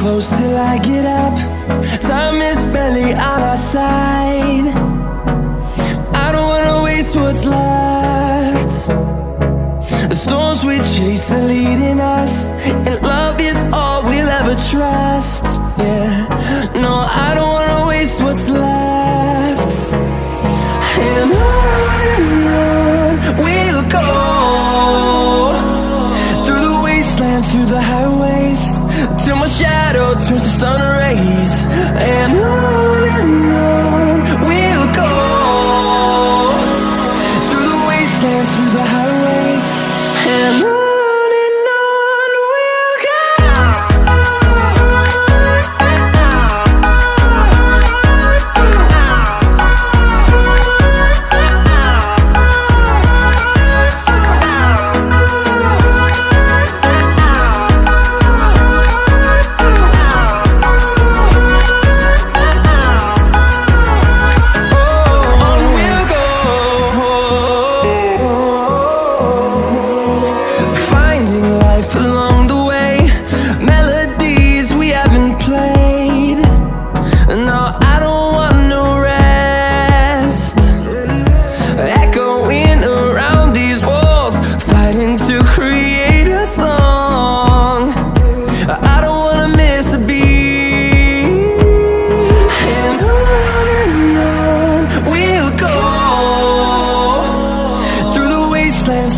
close till I get up. Time is barely on our side. I don't wanna waste what's left. The storms we chase are leading us, and love is all we'll ever trust. Yeah, no, I don't wanna waste what's left. And on we'll go, through the wastelands, through the highways, till my shadow turns to sun rays. And on we'll go, through the wastelands, through the highways, and on we'll go.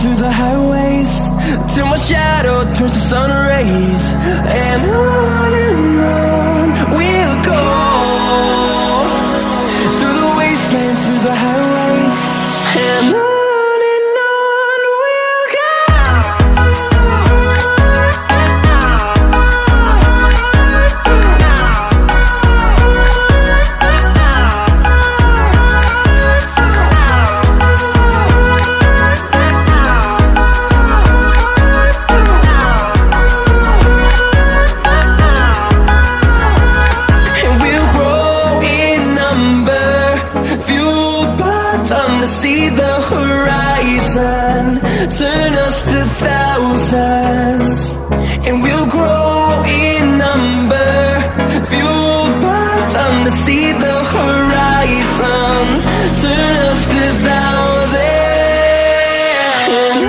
Through the highways, till my shadow turns to sun rays. And on we'll go, through the wastelands, through the highways, and on we'll go. See the horizon, turn us to thousands, and we'll grow in number, fueled by them to see the horizon, turn us to thousands. And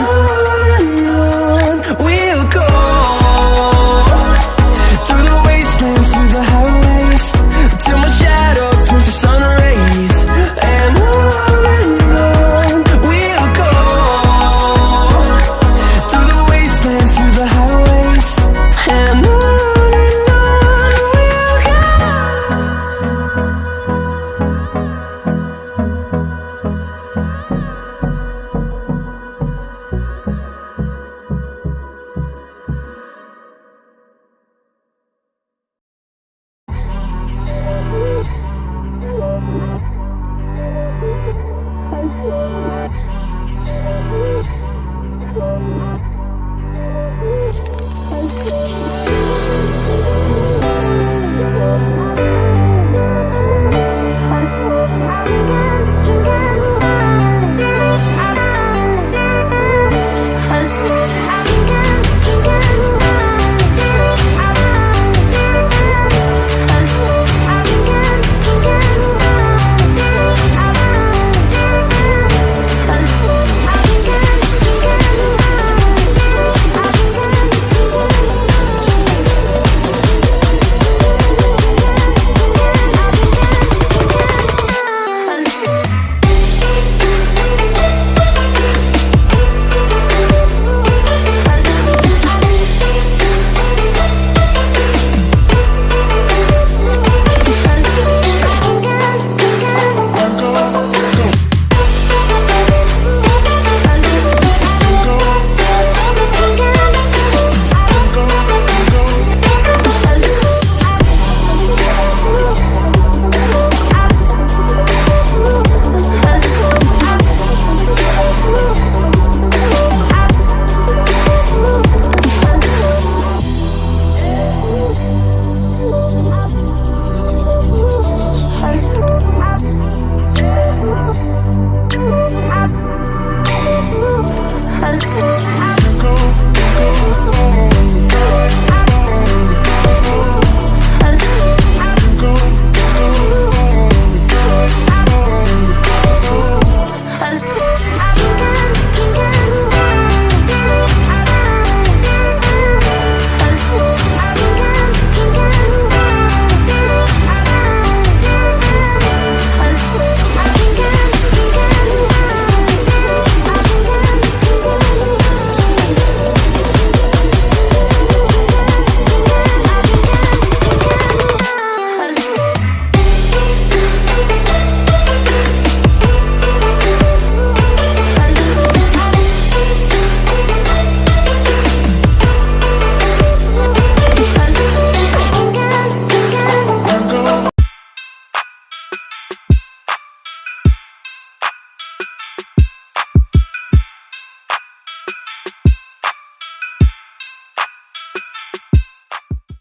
on we'll go, through the wastelands, through the highways, till my shadow turns to sun rays. And Thank you.